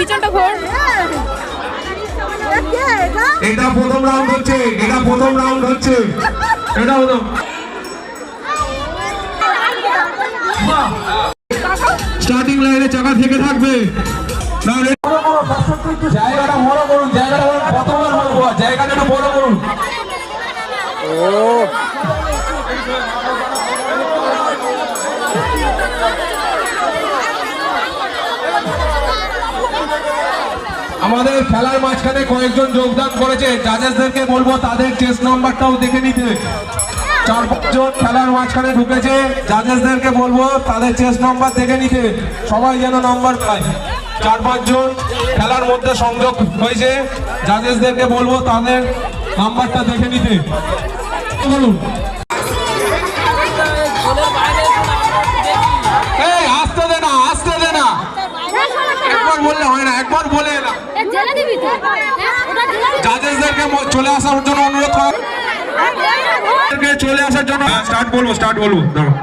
পিছনটা ঘোর। এটা প্রথম রাউন্ড হচ্ছে, এটা প্রথম রাউন্ড হচ্ছে, এটা হলো স্টার্টিং লাইনে চাকা থেকে থাকবে। জায়গাটা বড় করুন, জায়গাটা প্রথমবার বলবো, জায়গাটা একটু বড় করুন। আমাদের খেলার মাঝখানে কয়েকজন যোগদান করেছে, জাজেসদেরকে বলবো তাদের চেস্ট নাম্বারটাও দেখে নিতে। 4-5 জন খেলার মাঝখানে ঢুকেছে, জাজেসদেরকে বলবো তাদের চেস্ট নাম্বার দেখে নিতে, সবাই যেন নাম্বার পায়। 4-5 জন খেলার মধ্যে সংযোগ হয়েছে, জাজেসদেরকে বলবো তাদের নাম্বারটা দেখে নিতে। বলুন এই আসতে দে না, আসতে দে না, একবার বললে হয় না, একবার বলে না। জাজেসদেরকে চলে আসার জন্য অনুরোধ করা, চলে আসার জন্য স্টার্ট বলবো, দাঁড়াও।